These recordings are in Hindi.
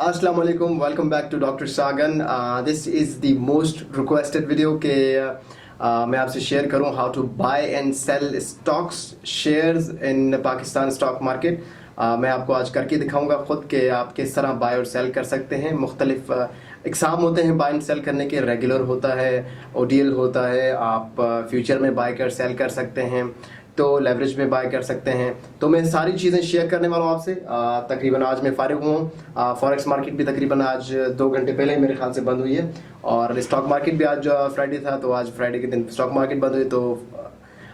अस्सलाम वालेकुम, welcome back to doctor Sagan. This is the most requested video के मैं आपसे शेयर करूं how to buy and sell stocks shares in Pakistan stock market. मैं आपको आज करके दिखाऊंगा खुद के आप किस तरह बाय और सेल कर सकते हैं। मुख्तलिफ एग्ज़ाम होते हैं बाय एंड सेल करने के, रेगुलर होता है, ओडीएल होता है, आप फ्यूचर में बाय कर सेल कर सकते हैं, तो लेवरेज में बाय कर सकते हैं। तो मैं सारी चीज़ें शेयर करने वाला हूँ आपसे। तकरीबन आज मैं फारिग हूँ। फॉरेक्स मार्केट भी तकरीबन आज 2 घंटे पहले मेरे ख्याल से बंद हुई है, और स्टॉक मार्केट भी आज फ्राइडे था, तो आज फ्राइडे के दिन स्टॉक मार्केट बंद हुई, तो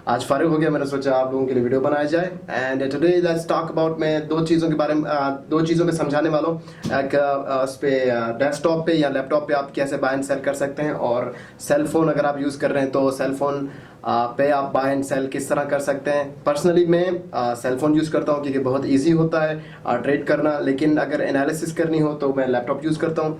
आज फारिग हो गया। मैंने सोचा आप लोगों के लिए वीडियो बनाया जाए। And today let's talk about, मैं दो चीज़ों के बारे में दो चीज़ों में समझाने वाला हूँ। एक उस पे डेस्कटॉप पे या लैपटॉप पे आप कैसे बाय एंड सेल कर सकते हैं, और सेल फोन अगर आप यूज़ कर रहे हैं तो सेल फोन पे आप बाय एंड सेल किस तरह कर सकते हैं। पर्सनली मैं सेल फोन यूज़ करता हूँ क्योंकि बहुत इजी होता है ट्रेड करना, लेकिन अगर एनालिसिस करनी हो तो मैं लैपटॉप यूज़ करता हूँ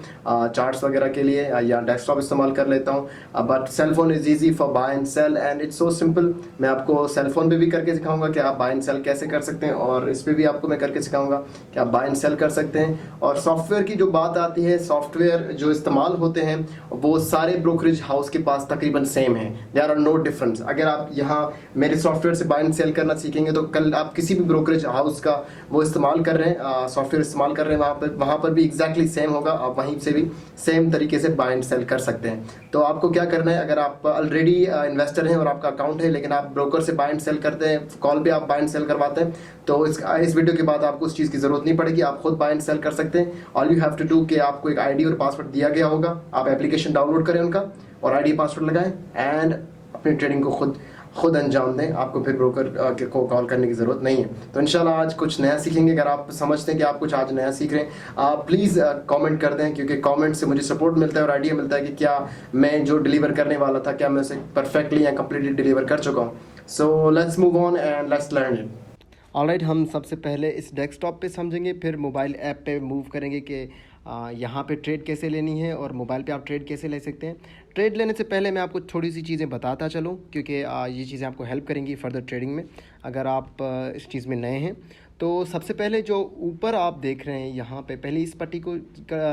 चार्ट्स वगैरह के लिए, या डेस्कटॉप इस्तेमाल कर लेता हूँ। But cell phone is easy for buy and sell and it's so simple. मैं आपको सेल फोन पे भी करके सिखाऊंगा कि आप बाय एंड सेल कैसे कर सकते हैं, और इस पे भी आपको मैं करके सिखाऊंगा कि आप बाय एंड सेल कर सकते हैं। और सॉफ्टवेयर की जो बात आती है, सॉफ्टवेयर जो इस्तेमाल होते हैं वो सारे ब्रोकरेज हाउस के पास तकरीबन सेम है, देयर आर नो डिफरेंस। अगर आप यहाँ मेरे सॉफ्टवेयर से बाय एंड सेल करना सीखेंगे तो कल आप किसी भी ब्रोकरेज हाउस का वो इस्तेमाल कर रहे हैं, सॉफ्टवेयर इस्तेमाल कर रहे हैं, वहाँ पर भी एग्जैक्टली सेम होगा। आप वहीं से भी सेम तरीके से बाय एंड सेल कर सकते हैं। तो आपको क्या करना है, अगर आप ऑलरेडी इन्वेस्टर हैं और आपका अकाउंट है लेकिन आप ब्रोकर से बाय एंड सेल करते हैं, कॉल पे आप बाय एंड सेल करवाते हैं, तो इस वीडियो के बाद आपको उस चीज़ की ज़रूरत नहीं पड़ेगी, आप खुद बाय एंड सेल कर सकते हैं। All you have to do कि आपको एक आईडी और पासवर्ड दिया गया होगा, आप एप्लीकेशन डाउनलोड करें उनका और आईडी पासवर्ड लगाएं एंड अपनी ट्रेडिंग को खुद अंजाम दें। आपको फिर ब्रोकर को कॉल करने की ज़रूरत नहीं है। तो इंशाल्लाह आज कुछ नया सीखेंगे। अगर आप समझते हैं कि आप कुछ आज नया सीख रहे हैं, प्लीज़ कमेंट कर दें, क्योंकि कमेंट से मुझे सपोर्ट मिलता है और आइडिया मिलता है कि क्या मैं जो डिलीवर करने वाला था क्या मैं उसे परफेक्टली या कम्प्लीटली डिलीवर कर चुका हूँ। So let's move on and let's learn it. Alright, हम सबसे पहले इस डेस्कटॉप पे समझेंगे, फिर मोबाइल ऐप पे मूव करेंगे कि यहाँ पे ट्रेड कैसे लेनी है और मोबाइल पे आप ट्रेड कैसे ले सकते हैं। ट्रेड लेने से पहले मैं आपको थोड़ी सी चीज़ें बताता चलूँ, क्योंकि ये चीज़ें आपको हेल्प करेंगी फर्दर ट्रेडिंग में अगर आप इस चीज़ में नए हैं। तो सबसे पहले जो ऊपर आप देख रहे हैं यहाँ पे, पहले इस पट्टी को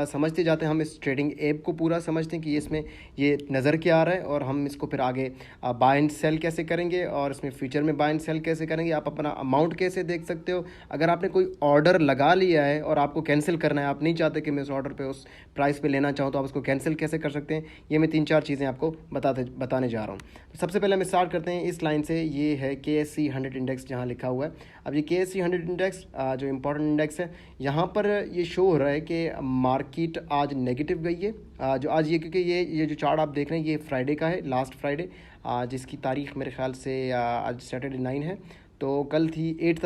समझते जाते हैं। हम इस ट्रेडिंग ऐप को पूरा समझते हैं कि इसमें ये नज़र क्या आ रहा है, और हम इसको फिर आगे बाय एंड सेल कैसे करेंगे, और इसमें फ्यूचर में बाय एंड सेल कैसे करेंगे। आप अपना अमाउंट कैसे देख सकते हो। अगर आपने कोई ऑर्डर लगा लिया है और आपको कैंसिल करना है, आप नहीं चाहते कि मैं उस ऑर्डर पे उस प्राइस पे लेना चाहूँ, तो आप उसको कैंसिल कैसे कर सकते हैं। ये मैं 3-4 चीज़ें आपको बताने जा रहा हूँ। तो सबसे पहले हम स्टार्ट करते हैं इस लाइन से। ये है KSE 100 इंडेक्स जहाँ लिखा हुआ है। अब ये KSE 100 इंडेक्स जो इम्पोर्टेंट इंडेक्स है, यहाँ पर ये शो हो रहा है कि मार्केट आज नेगेटिव गई है। जो आज क्योंकि ये जो चार्ट आप देख रहे हैं ये फ्राइडे का है, लास्ट फ्राइडे, जिसकी तारीख मेरे ख्याल से आज सैटरडे 9 है। तो कल थी 8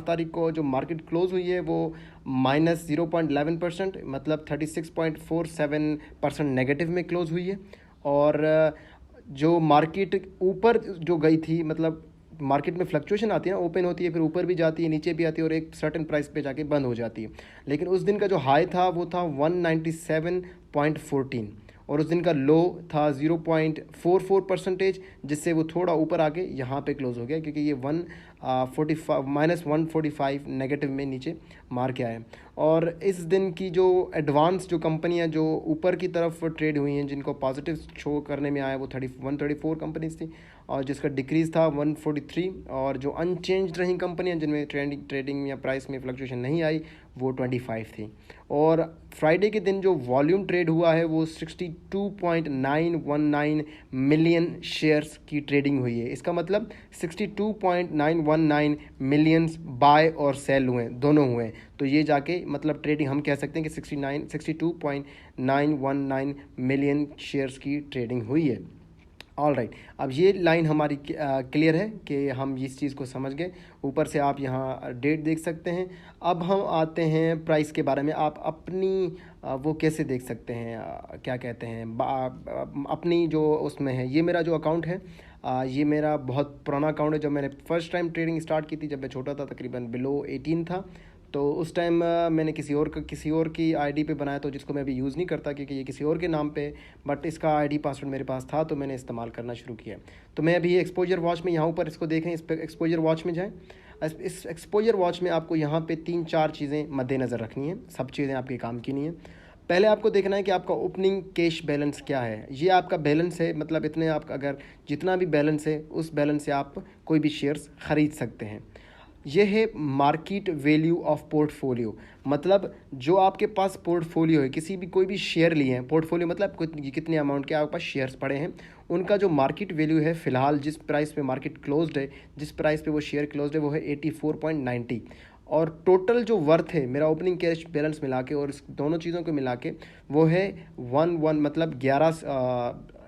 तारीख को जो मार्केट क्लोज हुई है वो -0.11%, मतलब 36.47% नेगेटिव में क्लोज हुई है। और जो मार्केट ऊपर जो गई थी, मतलब मार्केट में फ्लक्चुएशन आती है ना, ओपन होती है फिर ऊपर भी जाती है नीचे भी आती है और एक सर्टेन प्राइस पे जाके बंद हो जाती है। लेकिन उस दिन का जो हाई था वो था 197.14, और उस दिन का लो था 0.44%, जिससे वो थोड़ा ऊपर आके यहाँ पे क्लोज हो गया, क्योंकि ये 145 नेगेटिव में नीचे मार के आए। और इस दिन की जो एडवांस जो कंपनियां जो ऊपर की तरफ ट्रेड हुई हैं, जिनको पॉजिटिव शो करने में आया, वो 134 कंपनीज थी, और जिसका डिक्रीज़ था 143, और जो अनचेंज रही कंपनियां जिनमें ट्रेडिंग या प्राइस में फ्लक्चुएशन नहीं आई, वो 25 थी। और फ्राइडे के दिन जो वॉल्यूम ट्रेड हुआ है वो 62.919 मिलियन शेयर्स की ट्रेडिंग हुई है। इसका मतलब 62.919 मिलियंस बाय और सेल हुए, दोनों हुए। तो ये जाके मतलब ट्रेडिंग हम कह सकते हैं कि 62.919 मिलियन शेयर्स की ट्रेडिंग हुई है। ऑल राइट, अब ये लाइन हमारी क्लियर है कि हम इस चीज़ को समझ गए। ऊपर से आप यहाँ डेट देख सकते हैं। अब हम आते हैं प्राइस के बारे में। आप अपनी वो कैसे देख सकते हैं, क्या कहते हैं, अपनी जो उसमें है। ये मेरा जो अकाउंट है, ये मेरा बहुत पुराना अकाउंट है। जब मैंने फ़र्स्ट टाइम ट्रेडिंग स्टार्ट की थी, जब मैं छोटा था, तकरीबन बिलो 18 था, तो उस टाइम मैंने किसी और की आईडी पे बनाया, तो जिसको मैं अभी यूज़ नहीं करता क्योंकि ये किसी और के नाम पे, बट इसका आईडी पासवर्ड मेरे पास था, तो मैंने इस्तेमाल करना शुरू किया। तो मैं अभी एक्सपोजर वॉच में, यहाँ ऊपर इसको देखें, इस पर एक्सपोजर वॉच में जाएँ। इस एक्सपोजर वॉच में आपको यहाँ पे 3-4 चीज़ें मद्देनज़र रखनी है, सब चीज़ें आपके काम की नहीं है। पहले आपको देखना है कि आपका ओपनिंग कैश बैलेंस क्या है। ये आपका बैलेंस है, मतलब इतने आप अगर जितना भी बैलेंस है उस बैलेंस से आप कोई भी शेयर्स ख़रीद सकते हैं। ये है मार्केट वैल्यू ऑफ पोर्टफोलियो, मतलब जो आपके पास पोर्टफोलियो है, किसी भी कोई भी शेयर लिए हैं, पोर्टफोलियो मतलब कितने अमाउंट के आपके पास शेयर्स पड़े हैं, उनका जो मार्केट वैल्यू है फ़िलहाल जिस प्राइस पे मार्केट क्लोज्ड है, जिस प्राइस पे वो शेयर क्लोज्ड है वो है 84.90। और टोटल जो वर्थ है मेरा ओपनिंग कैश बैलेंस मिला के और इस दोनों चीज़ों को मिला के वो है 11 मतलब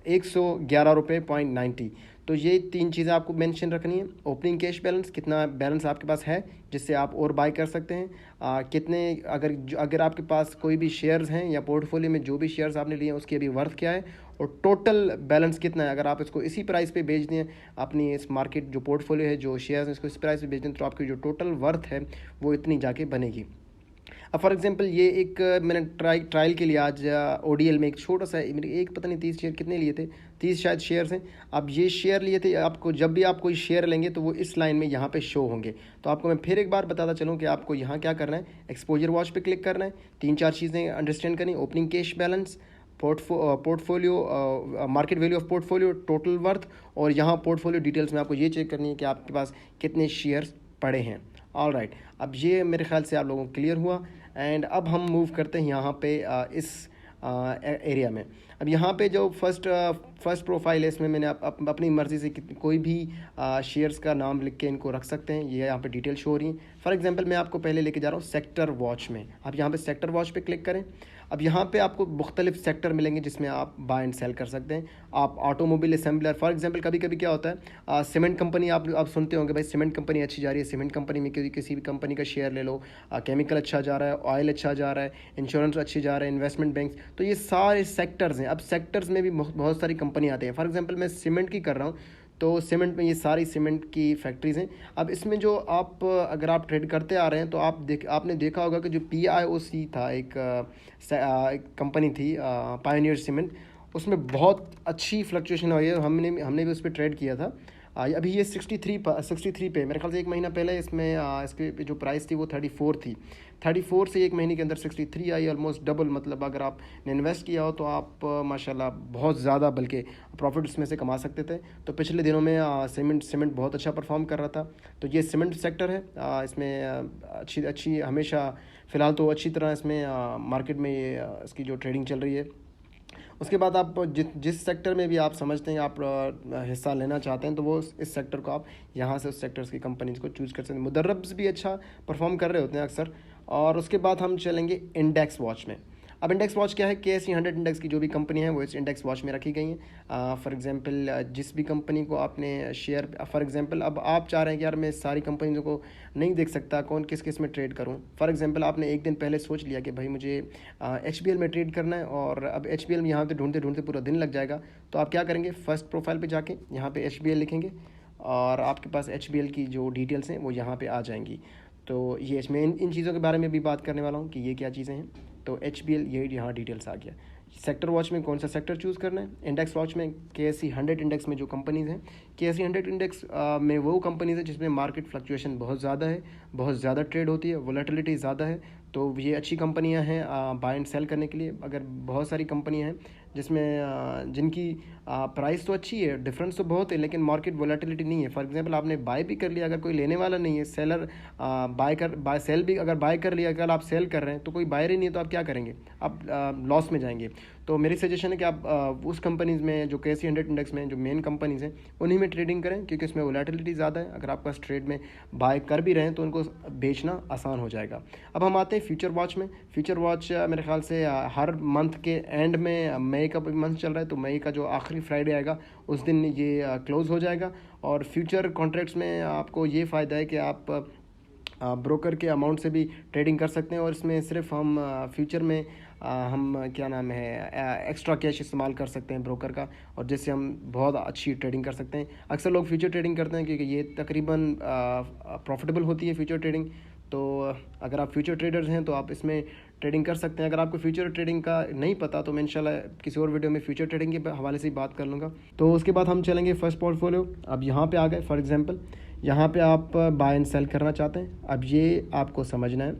111 रुपये.90। तो ये 3 चीज़ें आपको मेंशन रखनी है। ओपनिंग कैश बैलेंस, कितना बैलेंस आपके पास है जिससे आप और बाय कर सकते हैं, कितने अगर आपके पास कोई भी शेयर्स हैं या पोर्टफोलियो में जो भी शेयर्स आपने लिए हैं उसकी अभी वर्थ क्या है, और टोटल बैलेंस कितना है। अगर आप इसको इसी प्राइस पे बेच दें, अपनी इस मार्केट जो पोर्टफोलियो है जो शेयर्स हैं इसको इस प्राइस पे बेच दें, तो आपकी जो टोटल वर्थ है वो इतनी जाके बनेगी। अब फॉर एग्जांपल ये एक मैंने ट्रायल के लिए आज ODL में एक छोटा सा मेरे एक पता नहीं 30 शेयर कितने लिए थे, 30 शायद शेयर्स हैं। अब ये शेयर लिए थे, आपको जब भी आप कोई शेयर लेंगे तो वो इस लाइन में यहाँ पे शो होंगे। तो आपको मैं फिर एक बार बताता चलूँ कि आपको यहाँ क्या करना है, एक्सपोजर वॉच पे क्लिक करना है, 3-4 चीज़ें अंडरस्टैंड करनी, opening cash balance, portfolio market value of portfolio, total worth, और यहाँ पोर्टफोलियो डिटेल्स में आपको ये चेक करनी है कि आपके पास कितने शेयर्स पड़े हैं। ऑल राइट, अब ये मेरे ख्याल से आप लोगों को क्लियर हुआ। एंड अब हम मूव करते हैं यहाँ पे इस एरिया में। अब यहाँ पे जो फर्स्ट प्रोफाइल है इसमें मैंने अपनी मर्ज़ी से कोई भी शेयर्स का नाम लिख के इनको रख सकते हैं। ये यहाँ पे डिटेल शो हो रही है। फॉर एग्जांपल मैं आपको पहले लेके जा रहा हूँ सेक्टर वॉच में। आप यहाँ पे सेक्टर वॉच पे क्लिक करें। अब यहाँ पे आपको मुख्तलिफ सेक्टर मिलेंगे जिसमें आप बाय एंड सेल कर सकते हैं। आप ऑटोमोबाइल असेंबलर, फॉर एग्जांपल कभी कभी क्या होता है, सीमेंट कंपनी आप सुनते होंगे, भाई सीमेंट कंपनी अच्छी जा रही है, सीमेंट कंपनी में किसी भी कंपनी का शेयर ले लो, केमिकल अच्छा जा रहा है, ऑयल अच्छा जा रहा है, इंश्योरेंस अच्छी जा रहा है, इन्वेस्टमेंट बैंक, तो ये सारे सेक्टर्स हैं। अब सेक्टर्स में भी बहुत सारी कंपनी आती हैं। फॉर एग्जांपल मैं सीमेंट की कर रहा हूँ, तो सीमेंट में ये सारी सीमेंट की फैक्ट्रीज़ हैं। अब इसमें जो अगर आप ट्रेड करते आ रहे हैं तो आपने देखा होगा कि जो PIOC था, एक कंपनी थी पायोनियर सीमेंट, उसमें बहुत अच्छी फ्लक्चुएशन हुई है। हमने भी उस पर ट्रेड किया था। अभी ये 63 पे, मेरे ख्याल से एक महीना पहले इसमें इसके जो प्राइस थी वो 34 थी। 34 से एक महीने के अंदर 63 आई, ऑलमोस्ट डबल। मतलब अगर आपने इन्वेस्ट किया हो तो आप माशाल्लाह बहुत ज़्यादा बल्कि प्रॉफिट इसमें से कमा सकते थे। तो पिछले दिनों में सीमेंट बहुत अच्छा परफॉर्म कर रहा था। तो ये सीमेंट सेक्टर है, इसमें अच्छी हमेशा फ़िलहाल तो अच्छी तरह इसमें मार्केट में ये इसकी जो ट्रेडिंग चल रही है। उसके बाद आप जिस सेक्टर में भी आप समझते हैं आप हिस्सा लेना चाहते हैं, तो वो इस सेक्टर को आप यहाँ से उस सेक्टर्स की कंपनीज को चूज़ कर सकते हैं। मुदर्रब्स भी अच्छा परफॉर्म कर रहे होते हैं अक्सर। और उसके बाद हम चलेंगे इंडेक्स वॉच में। अब इंडेक्स वॉच क्या है, KSE 100 इंडेक्स की जो भी कंपनी है वो इस इंडेक्स वॉच में रखी गई हैं। फॉर एग्जांपल जिस भी कंपनी को आपने शेयर, फॉर एग्जांपल अब आप चाह रहे हैं कि यार मैं सारी कंपनियों को नहीं देख सकता, कौन किस में ट्रेड करूं। फॉर एग्जांपल आपने एक दिन पहले सोच लिया कि भाई मुझे HBL में ट्रेड करना है, और अब HBL में यहाँ पर ढूंढते ढूंढते पूरा दिन लग जाएगा। तो आप क्या करेंगे, फर्स्ट प्रोफाइल पर जाके यहाँ पर HBL लिखेंगे और आपके पास HBL की जो डिटेल्स हैं वो यहाँ पर आ जाएंगी। तो ये इसमें इन चीज़ों के बारे में भी बात करने वाला हूँ कि ये क्या चीज़ें हैं। तो HBL ये यहाँ डिटेल्स आ गया। सेक्टर वॉच में कौन सा सेक्टर चूज़ करना है, इंडेक्स वॉच में KSE 100 इंडेक्स में जो कंपनीज़ हैं, KSE 100 इंडेक्स में वो कंपनीज़ हैं जिसमें मार्केट फ्लक्चुएशन बहुत ज़्यादा है, बहुत ज़्यादा ट्रेड होती है, वोलेटिलिटी ज़्यादा है। तो ये अच्छी कंपनियां हैं बाय एंड सेल करने के लिए। अगर बहुत सारी कंपनियां हैं जिसमें जिनकी प्राइस तो अच्छी है, डिफरेंस तो बहुत है, लेकिन मार्केट वोलेटिलिटी नहीं है। फॉर एग्जांपल आपने बाय भी कर लिया, अगर कोई लेने वाला नहीं है, सेलर सेल भी अगर बाय कर लिया, अगर आप सेल कर रहे हैं तो कोई बायर ही नहीं है, तो आप क्या करेंगे, आप लॉस में जाएंगे। तो मेरी सजेशन है कि आप उस कंपनीज़ में जो KSE 100 इंडेक्स में जो मेन कंपनीज़ हैं उन्हीं में ट्रेडिंग करें, क्योंकि उसमें वोलेटिलिटी ज़्यादा है। अगर आपके पास ट्रेड में बाय कर भी रहे हैं तो उनको बेचना आसान हो जाएगा। अब हम आते हैं फ्यूचर वॉच में। फ्यूचर वॉच मेरे ख्याल से हर मंथ के एंड में, मई का मंथ चल रहा है तो मई का जो आखिरी फ्राइडे आएगा उस दिन ये क्लोज़ हो जाएगा। और फ्यूचर कॉन्ट्रैक्ट्स में आपको ये फ़ायदा है कि आप ब्रोकर के अमाउंट से भी ट्रेडिंग कर सकते हैं। और इसमें सिर्फ हम फ्यूचर में हम क्या नाम है एक्स्ट्रा कैश इस्तेमाल कर सकते हैं ब्रोकर का, और जिससे हम बहुत अच्छी ट्रेडिंग कर सकते हैं। अक्सर लोग फ्यूचर ट्रेडिंग करते हैं क्योंकि ये तकरीबन प्रॉफिटेबल होती है फ्यूचर ट्रेडिंग। तो अगर आप फ्यूचर ट्रेडर्स हैं तो आप इसमें ट्रेडिंग कर सकते हैं। अगर आपको फ्यूचर ट्रेडिंग का नहीं पता तो मैं इंशाल्लाह किसी और वीडियो में फ्यूचर ट्रेडिंग के हवाले से ही बात कर लूँगा। तो उसके बाद हम चलेंगे फर्स्ट पोर्टफोलियो। अब यहाँ पे आ गए, फॉर एग्जांपल यहाँ पे आप बाय एंड सेल करना चाहते हैं। अब ये आपको समझना है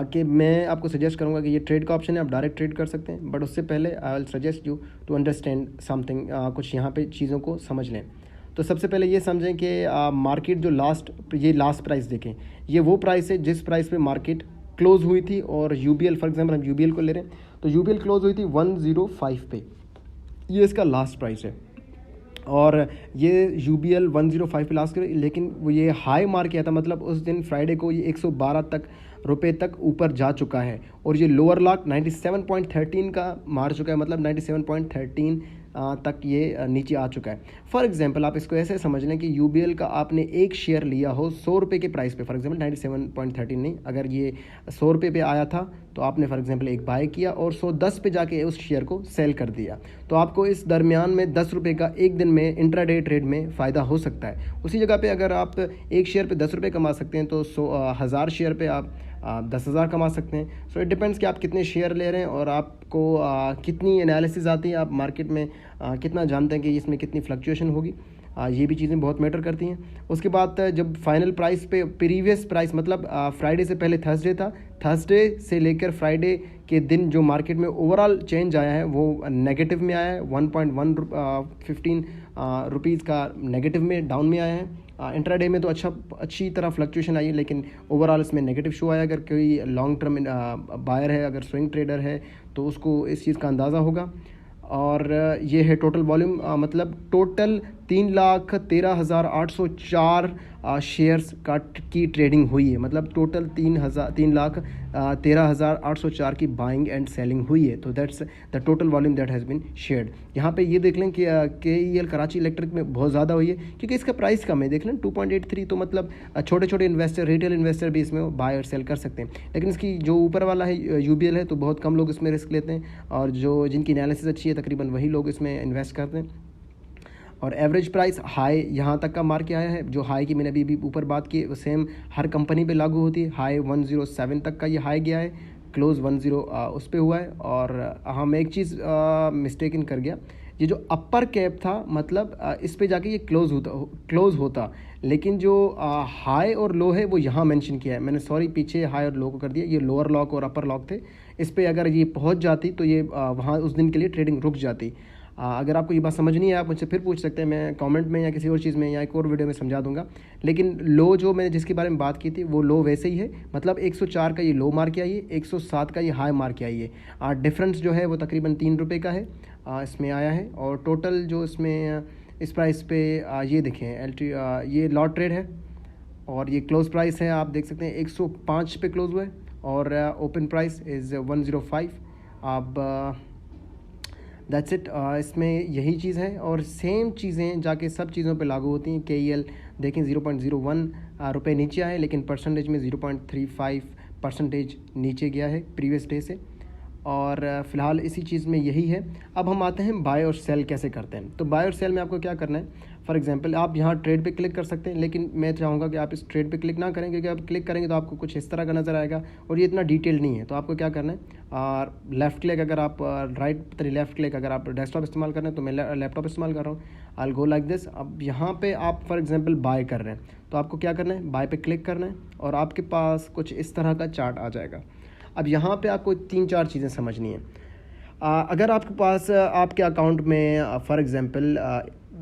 कि मैं आपको सजेस्ट करूँगा कि ये ट्रेड का ऑप्शन है, आप डायरेक्ट ट्रेड कर सकते हैं, बट उससे पहले I will suggest you to understand something, कुछ यहाँ पे चीज़ों को समझ लें। तो सबसे पहले ये समझें कि मार्केट जो लास्ट प्राइस देखें, ये वो प्राइस है जिस प्राइस पे मार्केट क्लोज हुई थी। और यूबीएल, फॉर एग्जांपल हम यूबीएल को ले रहे हैं, तो यूबीएल क्लोज हुई थी 105 पे, ये इसका लास्ट प्राइस है। और ये यूबीएल 105 पे लास्ट करे, लेकिन वो ये हाई मार किया था, मतलब उस दिन फ्राइडे को ये 112 रुपए तक ऊपर जा चुका है। और ये लोअर लॉक 97.13 का मार चुका है, मतलब 97.13 तक ये नीचे आ चुका है। फॉर एग्जांपल आप इसको ऐसे समझ लें कि यूबीएल का आपने एक शेयर लिया हो 100 रुपये के प्राइस पे, फॉर एग्जांपल 97.13 नहीं, अगर ये 100 रुपये पे आया था तो आपने फॉर एग्जांपल एक बाय किया और 110 पे जाके उस शेयर को सेल कर दिया, तो आपको इस दरमियान में 10 रुपये का एक दिन में इंट्राडे ट्रेड में फ़ायदा हो सकता है। उसी जगह पे अगर आप एक शेयर पे 10 रुपये कमा सकते हैं, तो 1000 शेयर पे आप 10,000 कमा सकते हैं। सो इट डिपेंड्स कि आप कितने शेयर ले रहे हैं और आपको कितनी एनालिसिस आती है, आप मार्केट में कितना जानते हैं कि इसमें कितनी फ्लक्चुएशन होगी। ये भी चीज़ें बहुत मैटर करती हैं। उसके बाद जब फाइनल प्राइस पे प्रीवियस प्राइस, मतलब फ्राइडे से पहले थर्सडे था, थर्सडे से लेकर फ्राइडे के दिन जो मार्केट में ओवरऑल चेंज आया है वो नेगेटिव में आया है, 1.15 रुपीज़ का नेगेटिव में डाउन में आया है। इंट्राडे में तो अच्छी तरह फ्लक्चुएशन आई है, लेकिन ओवरऑल इसमें नेगेटिव शो आया। अगर कोई लॉन्ग टर्म बायर है, अगर स्विंग ट्रेडर है, तो उसको इस चीज़ का अंदाज़ा होगा। और ये है टोटल वॉल्यूम, मतलब टोटल 3,13,804 शेयर्स की ट्रेडिंग हुई है, मतलब टोटल 3,13,804 की बाइंग एंड सेलिंग हुई है। तो that's the total volume that has been shared. यहाँ पे ये देख लें कि KEL कराची इलेक्ट्रिक में बहुत ज़्यादा हुई है, क्योंकि इसका प्राइस कम है। देख लें 2.83, तो मतलब छोटे छोटे इन्वेस्टर, रिटेल इन्वेस्टर भी इसमें बाय और सेल कर सकते हैं। लेकिन इसकी जो ऊपर वाला है UBL है, तो बहुत कम लोग इसमें रिस्क लेते हैं, और जो जिनकी एनालिसिस अच्छी है तकरीबन वही लोग इसमें इन्वेस्ट करते हैं। और एवरेज प्राइस हाई यहाँ तक का मार के आया है, जो हाई की मैंने अभी ऊपर बात की, वो सेम हर कंपनी पे लागू होती है। हाई 107 तक का ये हाई गया है, क्लोज 10 उस पर हुआ है। और हाँ, मैं एक चीज़ मिस्टेक इन कर गया, ये जो अपर कैप था, मतलब इस पे जाके ये क्लोज होता, लेकिन जो हाई और लो है वो यहाँ मेंशन किया है मैंने, सॉरी, पीछे हाई और लो को कर दिया, ये लोअर लॉक और अपर लॉक थे। इस पे अगर ये पहुँच जाती तो ये वहाँ उस दिन के लिए ट्रेडिंग रुक जाती। अगर आपको ये बात समझ नहीं है, आप मुझसे फिर पूछ सकते हैं, मैं कमेंट में या किसी और चीज़ में या एक और वीडियो में समझा दूंगा। लेकिन लो जो मैंने जिसके बारे में बात की थी वो लो वैसे ही है, मतलब 104 का ये लो मार के आई है, 107 का ये हाई मार के आई है। डिफरेंस जो है वो तकरीबन 3 रुपये का है, इसमें आया है। और टोटल जो इसमें इस प्राइस पे ये देखें ये लॉट ट्रेड है, और ये क्लोज प्राइस है, आप देख सकते हैं 105 पे क्लोज हुआ है, और ओपन प्राइस इज़ 105। अब दैट्स इट, इसमें यही चीज़ है। और सेम चीज़ें जाके सब चीज़ों पे लागू होती हैं। KEL देखें 0.01 रुपये नीचे आए, लेकिन परसेंटेज में 0.35% नीचे गया है प्रीवियस डे से। और फ़िलहाल इसी चीज़ में यही है। अब हम आते हैं बाय और सेल कैसे करते हैं। तो बाय और सेल में आपको क्या करना है, फॉर एग्जांपल आप यहाँ ट्रेड पे क्लिक कर सकते हैं, लेकिन मैं चाहूँगा कि आप इस ट्रेड पे क्लिक ना करें, क्योंकि आप क्लिक करेंगे तो आपको कुछ इस तरह का नज़र आएगा और ये इतना डिटेल नहीं है। तो आपको क्या करना है, लेफ़्ट क्लिक, अगर आप लेफ़्ट क्लिक अगर आप डेस्कटॉप इस्तेमाल कर रहे हैं, तो मैं लैपटॉप इस्तेमाल कर रहा हूँ, आई गो लाइक दिस। अब यहाँ पर आप फॉर एग्जाम्पल बाय कर रहे हैं, तो आपको क्या करना है, बाय पे क्लिक करना है और आपके पास कुछ इस तरह का चार्ट आ जाएगा। अब यहाँ पे आपको 3-4 चीज़ें समझनी है। अगर आपके पास आपके अकाउंट में फॉर एग्जांपल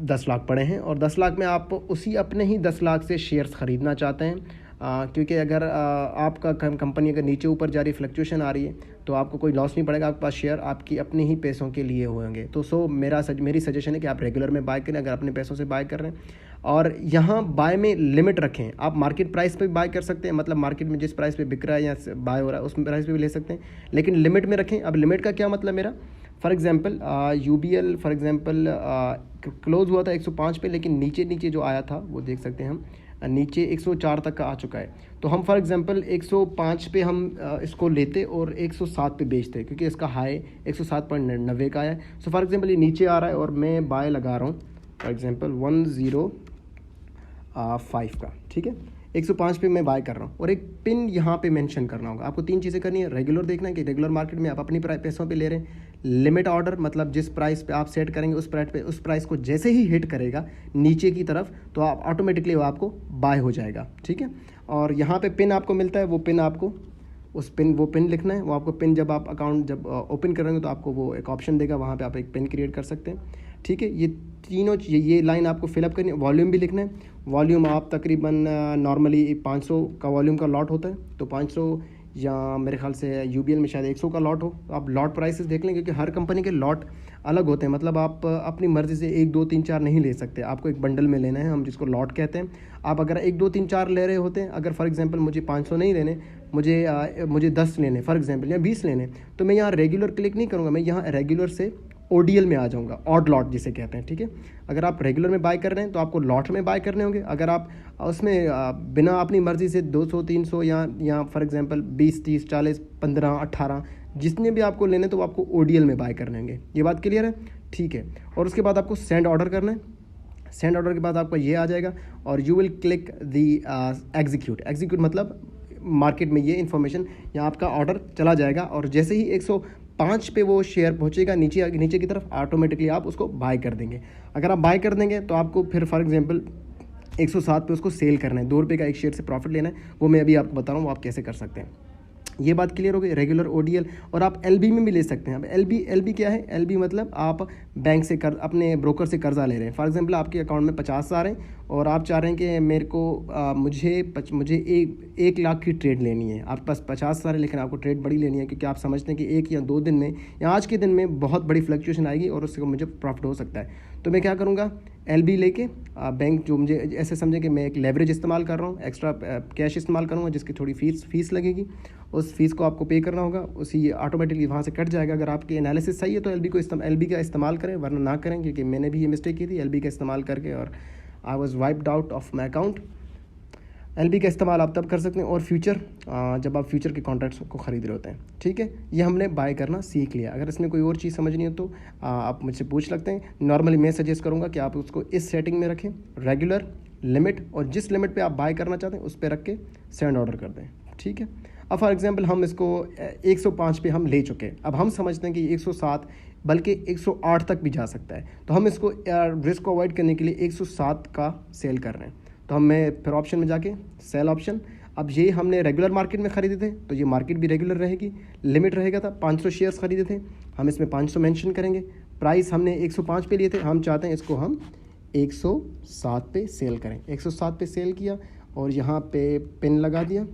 10 लाख पड़े हैं और 10 लाख में आप उसी अपने ही 10 लाख से शेयर्स ख़रीदना चाहते हैं, क्योंकि अगर आपका कंपनी अगर नीचे ऊपर जा रही फ्लक्चुएशन आ रही है तो आपको कोई लॉस नहीं पड़ेगा, आपके पास शेयर आपकी अपने ही पैसों के लिए होंगे। तो मेरी सजेशन है कि आप रेगुलर में बाय करें अगर अपने पैसों से बाय कर रहे हैं। और यहाँ बाय में लिमिट रखें, आप मार्केट प्राइस पे बाय कर सकते हैं, मतलब मार्केट में जिस प्राइस पे बिक रहा है या बाय हो रहा है उस प्राइस पे भी ले सकते हैं, लेकिन लिमिट में रखें। अब लिमिट का क्या मतलब मेरा, for example UBL for example close हुआ था 105 पे, लेकिन नीचे जो आया था वो देख सकते हैं हम, नीचे 104 तक का आ चुका है। तो हम फॉर एग्जांपल 105 पे हम इसको लेते और 107 पे बेचते, क्योंकि इसका हाई 107.90 का है। सो फॉर एग्जांपल ये नीचे आ रहा है और मैं बाय लगा रहा हूँ फॉर एग्जांपल 105 का, ठीक है। 105 पे मैं बाय कर रहा हूँ, और एक पिन यहाँ पे मेंशन करना होगा। आपको 3 चीज़ें करनी है। रेगुलर देखना है कि रेगुलर मार्केट में आप अपनी पैसों पे ले रहे हैं। लिमिट ऑर्डर मतलब जिस प्राइस पे आप सेट करेंगे उस प्राइस को जैसे ही हिट करेगा नीचे की तरफ तो आप ऑटोमेटिकली वो आपको बाय हो जाएगा, ठीक है। और यहाँ पे पिन आपको मिलता है, वो पिन आपको वो पिन लिखना है। वो आपको पिन जब आप अकाउंट जब ओपन करेंगे तो आपको वो एक ऑप्शन देगा, वहाँ पे आप एक पिन क्रिएट कर सकते हैं, ठीक है। ये तीनों ये लाइन आपको फिलअप करनी है। वॉल्यूम भी लिखना है। वॉल्यूम आप तकरीबन नॉर्मली 500 का वॉल्यूम का लॉट होता है, तो 500 या मेरे ख्याल से यूबीएल में शायद 100 का लॉट हो। तो आप लॉट प्राइसेस देख लें, क्योंकि हर कंपनी के लॉट अलग होते हैं। मतलब आप अपनी मर्ज़ी से 1 2 3 4 नहीं ले सकते, आपको एक बंडल में लेना है, हम जिसको लॉट कहते हैं। आप अगर 1 2 3 4 ले रहे होते हैं, अगर फॉर एग्जांपल मुझे 500 नहीं लेने, मुझे 10 लेने फॉर एग्जांपल, या 20 लेने, तो मैं यहाँ रेगुलर क्लिक नहीं करूँगा, मैं यहाँ रेगुलर से ओडीएल में आ जाऊँगा, ऑड लॉट जिसे कहते हैं, ठीक है। अगर आप रेगुलर में बाय कर रहे हैं तो आपको लॉट में बाय करने होंगे। अगर आप उसमें बिना अपनी मर्ज़ी से 200 300 या फॉर एग्जांपल 20 30 40 15 18 जितने भी आपको लेने, तो आपको ओडीएल में बाय करने होंगे। ये बात क्लियर है, ठीक है। और उसके बाद आपको सेंड ऑर्डर करना है। सेंड ऑर्डर के बाद आपका ये आ जाएगा और you will click the execute मतलब मार्केट में ये इन्फॉर्मेशन, यहाँ आपका ऑर्डर चला जाएगा। और जैसे ही 105 पे वो शेयर पहुँचेगा नीचे की तरफ, ऑटोमेटिकली आप उसको बाय कर देंगे। अगर आप बाय कर देंगे तो आपको फिर फॉर एग्जांपल 107 पे उसको सेल करना है, 2 रुपये का एक शेयर से प्रॉफिट लेना है। वो मैं अभी आपको बता रहा हूँ वो आप कैसे कर सकते हैं। ये बात क्लियर हो गई, रेगुलर ओडीएल। और आप एलबी में भी ले सकते हैं। अब एलबी क्या है? एलबी मतलब आप बैंक से अपने ब्रोकर से कर्जा ले रहे हैं। फॉर एग्जांपल आपके अकाउंट में 50,000 हैं और आप चाह रहे हैं कि मेरे को मुझे 1 लाख की ट्रेड लेनी है। आपके पास 50,000 है लेकिन आपको ट्रेड बड़ी लेनी है, क्योंकि आप समझते हैं कि 1 या 2 दिन में या आज के दिन में बहुत बड़ी फ्लक्चुएशन आएगी और उससे मुझे प्रॉफिट हो सकता है। तो मैं क्या करूँगा, एलबी लेके बैंक जो मुझे ऐसे समझे कि मैं एक लेवरेज इस्तेमाल कर रहा हूँ, एक्स्ट्रा कैश इस्तेमाल करूँगा, जिसकी थोड़ी फीस लगेगी। उस फीस को आपको पे करना होगा, उसी ऑटोमेटिकली वहाँ से कट जाएगा। अगर आपकी एनालिसिस सही है तो एलबी का इस्तेमाल करें, वरना ना करें, क्योंकि मैंने भी ये मिस्टेक की थी एलबी का इस्तेमाल करके, और I was wiped out of my account. LB का इस्तेमाल आप तब कर सकते हैं। और फ्यूचर, जब आप फ्यूचर के कॉन्ट्रैक्ट्स को ख़रीद रहे होते हैं, ठीक है। ये हमने बाय करना सीख लिया। अगर इसमें कोई और चीज़ समझनी हो तो आप मुझसे पूछ सकते हैं। नॉर्मली मैं सजेस्ट करूँगा कि आप उसको इस सेटिंग में रखें, रेगुलर, लिमिट, और जिस लिमिट पे आप बाय करना चाहते हैं उस पर रख के सेंड ऑर्डर कर दें, ठीक है। अब फॉर एग्जांपल हम इसको 105 पे हम ले चुके हैं। अब हम समझते हैं कि 107 बल्कि 108 तक भी जा सकता है, तो हम इसको रिस्क को अवॉइड करने के लिए 107 का सेल कर रहे हैं। तो मैं फिर ऑप्शन में जाके सेल ऑप्शन, अब ये हमने रेगुलर मार्केट में ख़रीदे थे तो ये मार्केट भी रेगुलर रहेगी। लिमिट रहेगा था 500 शेयर्स ख़रीदे थे, हम इसमें 500 मेंशन करेंगे। प्राइस हमने 105 पे लिए थे, हम चाहते हैं इसको हम 107 पे सेल करें। 107 पे सेल किया और यहाँ पे पिन लगा दिया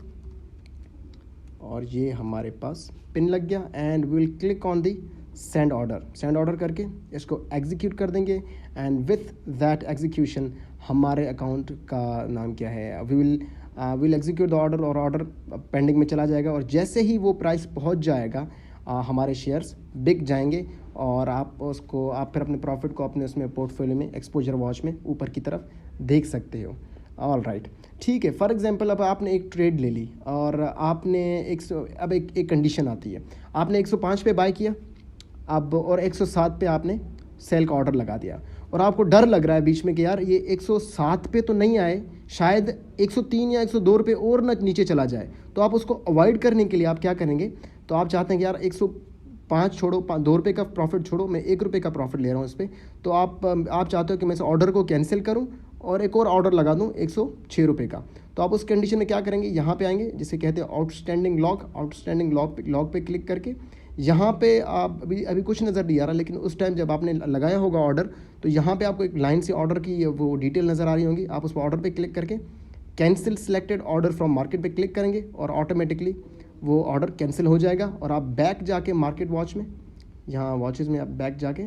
और ये हमारे पास पिन लग गया। And we will click on the send order करके इसको एग्जीक्यूट कर देंगे। एंड विथ दैट एग्जीक्यूशन हमारे अकाउंट का नाम क्या है, we will execute the order, और ऑर्डर पेंडिंग में चला जाएगा। और जैसे ही वो प्राइस पहुंच जाएगा हमारे शेयर्स बिक जाएंगे और आप फिर अपने प्रॉफिट को अपने उसमें पोर्टफोलियो में एक्सपोजर वॉच में ऊपर की तरफ देख सकते हो। ऑल राइट, ठीक है। फॉर एग्जांपल अब आपने एक ट्रेड ले ली और आपने एक कंडीशन आती है, आपने 105 पे बाय किया अब, और 107 पे आपने सेल का ऑर्डर लगा दिया, और आपको डर लग रहा है बीच में कि यार ये 107 पे तो नहीं आए, शायद 103 या 102 रुपये और न नीचे चला जाए। तो आप उसको अवॉइड करने के लिए आप क्या करेंगे, तो आप चाहते हैं कि यार 105 छोड़ो, 2 रुपये का प्रॉफिट छोड़ो, मैं 1 रुपये का प्रॉफिट ले रहा हूँ इस पर। तो आप चाहते हो कि मैं इस ऑर्डर को कैंसिल करूँ और एक और ऑर्डर लगा दूँ 106 रुपये का। तो आप उस कंडीशन में क्या करेंगे, यहाँ पे आएंगे जिसे कहते हैं आउटस्टैंडिंग लॉक पे क्लिक करके, यहाँ पे आप अभी कुछ नज़र नहीं आ रहा, लेकिन उस टाइम जब आपने लगाया होगा ऑर्डर तो यहाँ पे आपको एक लाइन से ऑर्डर की वो डिटेल नज़र आ रही होंगी। आप उस ऑर्डर पे क्लिक करके cancel selected order from market पे क्लिक करेंगे और ऑटोमेटिकली वो ऑर्डर कैंसिल हो जाएगा। और आप बैक जाके मार्केट वॉच में, यहाँ वॉचेज़ में आप बैक जाके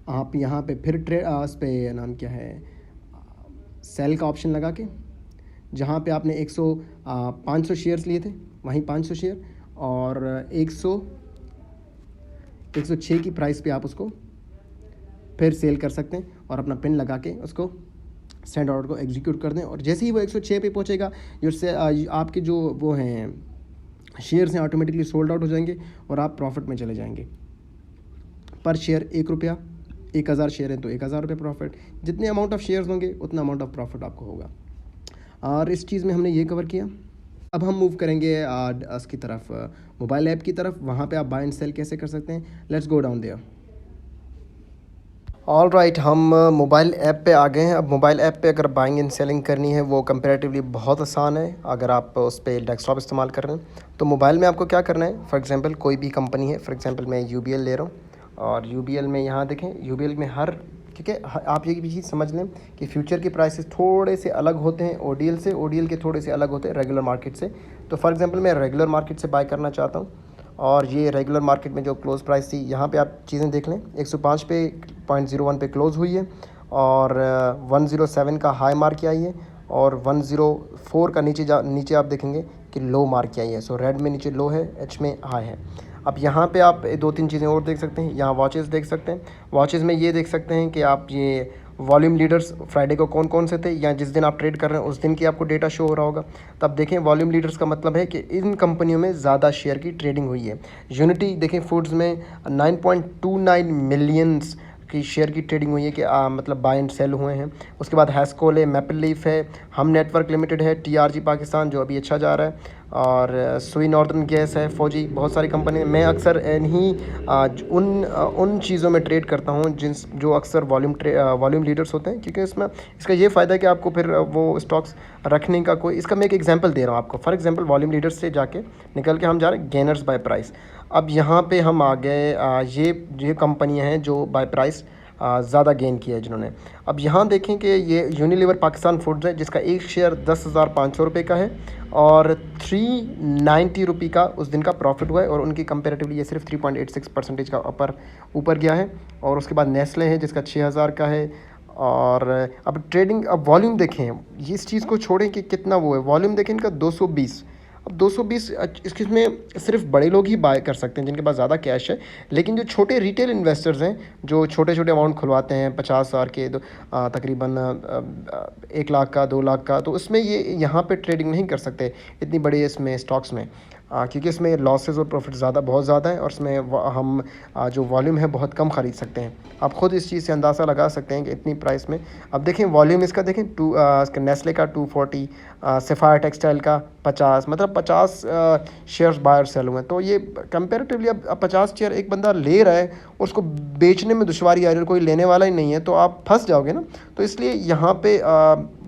आप यहाँ पे फिर उस पर नाम क्या है, सेल का ऑप्शन लगा के, जहाँ पे आपने 500 शेयर्स लिए थे वहीं 500 शेयर, और 106 की प्राइस पे आप उसको फिर सेल कर सकते हैं और अपना पिन लगा के उसको सेंड ऑर्डर को एग्जीक्यूट कर दें। और जैसे ही वो 106 पे पहुंचेगा, जिससे आपके जो वो हैं शेयर्स हैं ऑटोमेटिकली सोल्ड आउट हो जाएंगे और आप प्रॉफिट में चले जाएंगे। पर शेयर 1 रुपया, 1000 शेयर हैं तो 1000 रुपये प्रॉफिट। जितने अमाउंट ऑफ शेयर्स होंगे उतना अमाउंट ऑफ प्रॉफिट आपको होगा। और इस चीज़ में हमने ये कवर किया। अब हम मूव करेंगे इसकी तरफ, मोबाइल ऐप की तरफ। वहाँ पे आप बाय एंड सेल कैसे कर सकते हैं, let's go down there. All right, हम मोबाइल ऐप पे आ गए हैं। अब मोबाइल ऐप पे अगर बाइंग एंड सेलिंग करनी है वो कंपैरेटिवली बहुत आसान है अगर आप उस पर डेस्कटॉप इस्तेमाल कर रहे हैं। तो मोबाइल में आपको क्या करना है, फॉर एग्जांपल कोई भी कंपनी है, फॉर एग्जांपल मैं यूबीएल ले रहा हूँ और यूबीएल में यहाँ देखें, यूबीएल में क्योंकि आप ये भी चीज़ समझ लें कि फ्यूचर के प्राइसेस थोड़े से अलग होते हैं ओडीएल से, ओडीएल के थोड़े से अलग होते हैं रेगुलर मार्केट से। तो फॉर एग्जांपल मैं रेगुलर मार्केट से बाय करना चाहता हूँ और ये रेगुलर मार्केट में जो क्लोज़ प्राइस थी, यहाँ पे आप चीज़ें देख लें, 105 पे 0.01 पे क्लोज़ हुई है और 107 का हाई मार्क किया है और 104 का नीचे आप देखेंगे कि लो मार्क किया है। सो रेड में नीचे लो है, एच में हाई है। अब यहाँ पे आप दो तीन चीज़ें और देख सकते हैं। यहाँ वॉचेस देख सकते हैं, वॉचेस में ये देख सकते हैं कि आप ये वॉल्यूम लीडर्स फ्राइडे को कौन कौन से थे या जिस दिन आप ट्रेड कर रहे हैं उस दिन की आपको डेटा शो हो रहा होगा। तब देखें वॉल्यूम लीडर्स का मतलब है कि इन कंपनियों में ज़्यादा शेयर की ट्रेडिंग हुई है। यूनिटी देखें फूड्स में 9.29 मिलियंस की शेयर की ट्रेडिंग हुई है कि मतलब बाय एंड सेल हुए हैं। उसके बाद हैस्कोल है, मैपल लीफ है, हम नेटवर्क लिमिटेड है, टीआरजी पाकिस्तान जो अभी अच्छा जा रहा है और सुई नॉर्दर्न गैस है, फौजी, बहुत सारी कंपनी। मैं अक्सर इन्हीं उन चीज़ों में ट्रेड करता हूँ जो अक्सर वॉल्यूम लीडर्स होते हैं, क्योंकि इसका ये फ़ायदा है कि आपको फिर वो स्टॉक्स रखने का कोई, इसका मैं एक एग्जांपल दे रहा हूँ आपको। फॉर एग्जांपल वॉल्यूम लीडर्स से जाके निकल के हम जा रहे हैं गेनर्स बाय प्राइस। अब यहाँ पे हम आ गए, ये कंपनियाँ हैं जो बाय प्राइस ज़्यादा गेन किया है जिन्होंने। अब यहाँ देखें कि ये यूनिलीवर पाकिस्तान फूड्स है जिसका एक शेयर 10,500 रुपये का है और 390 रुपये का उस दिन का प्रॉफिट हुआ है और उनकी कंपेरेटिवली ये सिर्फ 3.86% का ऊपर गया है। और उसके बाद नेस्ले है जिसका 6,000 का है। और अब ट्रेडिंग, अब वॉल्यूम देखें, ये इस चीज़ को छोड़ें कि कितना वो है, वॉल्यूम देखें इनका 220। अब 220 इसमें सिर्फ बड़े लोग ही बाय कर सकते हैं जिनके पास ज़्यादा कैश है। लेकिन जो छोटे रिटेल इन्वेस्टर्स हैं जो छोटे छोटे अमाउंट खुलवाते हैं 50,000 के, तकरीबन 1 लाख का, 2 लाख का, तो उसमें ये यहाँ पे ट्रेडिंग नहीं कर सकते इतनी बड़ी इसमें स्टॉक्स में, क्योंकि इसमें लॉसेस और प्रॉफिट बहुत ज़्यादा है और इसमें हम जो वॉल्यूम है बहुत कम ख़रीद सकते हैं। आप ख़ुद इस चीज़ से अंदाज़ा लगा सकते हैं कि इतनी प्राइस में। अब देखें वॉल्यूम इसका देखें, इसका नेस्ले का 240, सफ़ायर टेक्सटाइल का 50, मतलब 50 शेयर्स बाय और सेल हुए। तो ये कंपेरेटिवली अब 50 शेयर एक बंदा ले रहा है और उसको बेचने में दुश्वारी आ रही है, कोई लेने वाला ही नहीं है, तो आप फंस जाओगे ना। तो इसलिए यहाँ पे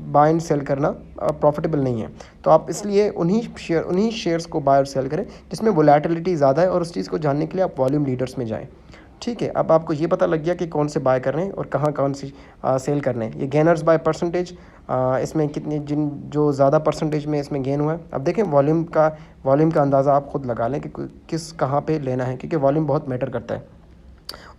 बाय एंड सेल करना प्रॉफिटेबल नहीं है। तो आप इसलिए उन्हीं शेयर्स को बाय और सेल करें जिसमें वोलेटिलिटी ज़्यादा है, और उस चीज़ को जानने के लिए आप वॉल्यूम लीडर्स में जाएं। ठीक है, अब आपको ये पता लग गया कि कौन से बाय करने हैं और कहाँ कौन सी सेल करने हैं। ये गेनर्स बाय परसेंटेज, इसमें कितने जो ज़्यादा परसेंटेज में इसमें गेन हुआ है। अब देखें वॉल्यूम का अंदाज़ा आप खुद लगा लें कि किस कहाँ पे लेना है, क्योंकि वॉल्यूम बहुत मैटर करता है।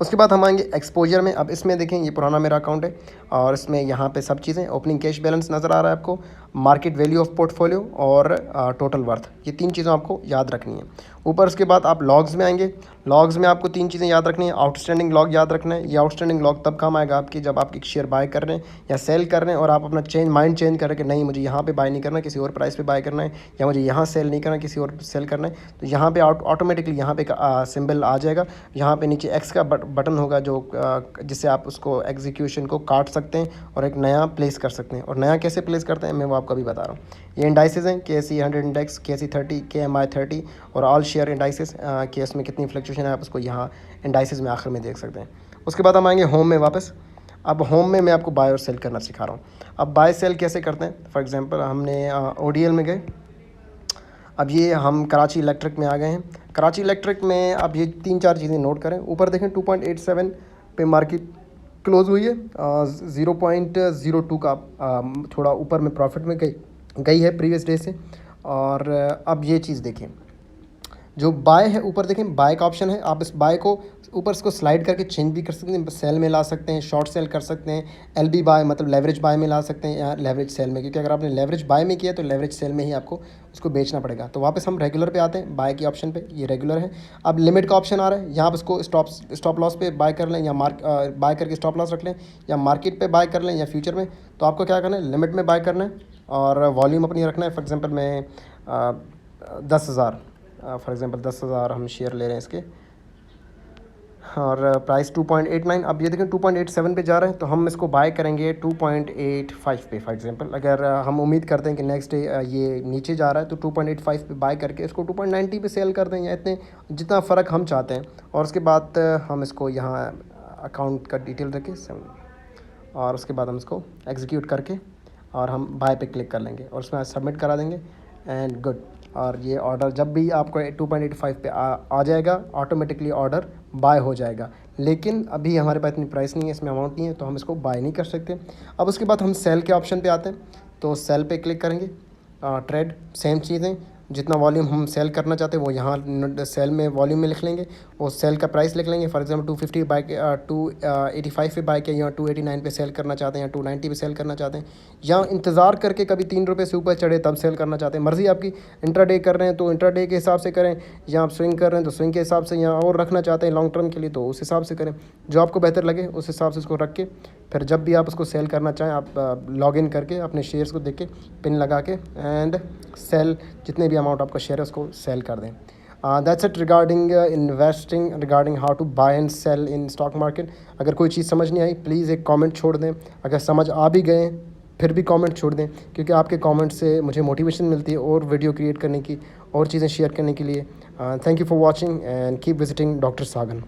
उसके बाद हम आएंगे एक्सपोजर में। अब इसमें देखें ये पुराना मेरा अकाउंट है और इसमें यहाँ पे सब चीज़ें, ओपनिंग कैश बैलेंस नज़र आ रहा है आपको, मार्केट वैल्यू ऑफ पोर्टफोलियो और टोटल वर्थ, ये 3 चीज़ें आपको याद रखनी है। ऊपर उसके बाद आप लॉग्स में आएंगे। लॉग्स में आपको 3 चीज़ें याद रखनी है। आउटस्टैंडिंग लॉग याद रखना है। ये आउटस्टैंडिंग लॉग तब काम आएगा आपकी जब आप एक शेयर बाय कर रहे हैं या सेल कर रहे हैं और आप अपना माइंड चेंज कर रहे हैं कि नहीं मुझे यहाँ पे बाय नहीं करना, किसी और प्राइस पे बाय करना है, या मुझे यहाँ सेल नहीं करना, किसी और सेल करना है। तो यहाँ पे ऑटोमेटिकली यहाँ पे सिंबल आ जाएगा। यहाँ पे नीचे एक्स का बटन होगा जो जिससे आप उसको एग्जीक्यूशन को काट सकते हैं और एक नया प्लेस कर सकते हैं। और नया कैसे प्लेस करते हैं मैं वो आपको अभी बता रहा हूँ। ये इंडाइसेस हैं, KSE 100 इंडेक्स, KSE 30, KMI 30 और ऑल शेयर इंडाइसेस, कि इसमें कितनी फ्लक्चुएशन है आप उसको यहाँ इंडाइसेस में आखिर में देख सकते हैं। उसके बाद हम आएंगे होम में वापस। अब होम में मैं आपको बाय और सेल करना सिखा रहा हूँ। अब बाय सेल कैसे करते हैं, फॉर एग्जांपल हमने ODL में गए। अब ये हम कराची इलेक्ट्रिक में आ गए हैं। कराची इलेक्ट्रिक में अब ये 3-4 चीज़ें नोट करें। ऊपर देखें 2.87 पे मार्केट क्लोज हुई है, 0.02 का थोड़ा ऊपर में प्रॉफिट में गई है प्रीवियस डे से। और अब ये चीज़ देखें, जो बाय है ऊपर देखें बाय का ऑप्शन है। आप इस बाय को ऊपर इसको स्लाइड करके चेंज भी कर सकते हैं, सेल में ला सकते हैं, शॉर्ट सेल कर सकते हैं, LB बाय मतलब लेवरेज बाय में ला सकते हैं या लेवरेज सेल में, क्योंकि अगर आपने लेवरेज बाय में किया तो लेवरेज सेल में ही आपको उसको बेचना पड़ेगा। तो वापस हम रेगुलर पे आते हैं, बाय के ऑप्शन पे, ये रेगुलर है। अब लिमिट का ऑप्शन आ रहा है, यहाँ पर इसको स्टॉप लॉस पे बाय कर लें या बाय करके स्टॉप लॉस रख लें, या मार्केट पे बाय कर लें या फ्यूचर में। तो आपको क्या करना है, लिमिट में बाय करना है और वॉल्यूम अपनी रखना है। फॉर एग्जांपल मैं 10,000 हम शेयर ले रहे हैं इसके, और प्राइस 2.89। अब ये देखें 2.87 पे जा रहा है, तो हम इसको बाय करेंगे 2.85 पे। फॉर एग्जांपल अगर हम उम्मीद करते हैं कि नेक्स्ट डे ये नीचे जा रहा है, तो 2.85 पे बाय करके इसको 2.90 पे सेल कर दें, या इतने जितना फ़र्क हम चाहते हैं। और उसके बाद हम इसको यहाँ अकाउंट का डिटेल रखें, और उसके बाद हम इसको एग्जीक्यूट करके और हम बाय पे क्लिक कर लेंगे और उसमें सबमिट करा देंगे एंड गुड। और ये ऑर्डर जब भी आपको 2.85 पे आ जाएगा, ऑटोमेटिकली ऑर्डर बाय हो जाएगा। लेकिन अभी हमारे पास इतनी प्राइस नहीं है, इसमें अमाउंट नहीं है, तो हम इसको बाय नहीं कर सकते। अब उसके बाद हम सेल के ऑप्शन पे आते हैं, तो सेल पे क्लिक करेंगे। ट्रेड सेम चीज़ें, जितना वॉल्यूम हम सेल करना चाहते हैं वो यहाँ सेल में वॉल्यूम में लिख लेंगे, और सेल का प्राइस लिख लेंगे। फॉर एग्जांपल 250 बाय 285 पे बाय किया, या 289 पे सेल करना चाहते हैं, या 290 पे सेल करना चाहते हैं, या इंतज़ार करके कभी 3 रुपये से ऊपर चढ़े तब सेल करना चाहते हैं। मर्ज़ी आपकी। इंट्राडे कर रहे हैं तो इंट्राडे के हिसाब से करें, या आप स्विंग कर रहे हैं तो स्विंग के हिसाब से, या और रखना चाहते हैं लॉन्ग टर्म के लिए तो उस हिसाब से करें। जो आपको बेहतर लगे उस हिसाब से उसको रख के, फिर जब भी आप उसको सेल करना चाहें, आप लॉग इन करके अपने शेयर्स को देख के पिन लगा के एंड सेल, जितने भी अमाउंट आपका शेयर है उसको सेल कर दें। That's it regarding investing, regarding how to buy and sell in stock market. अगर कोई चीज़ समझ नहीं आई प्लीज़ एक कमेंट छोड़ दें। अगर समझ आ भी गए फिर भी कमेंट छोड़ दें, क्योंकि आपके कमेंट से मुझे मोटिवेशन मिलती है और वीडियो क्रिएट करने की, और चीज़ें शेयर करने के लिए। Thank you for watching and keep visiting doctor Sagan.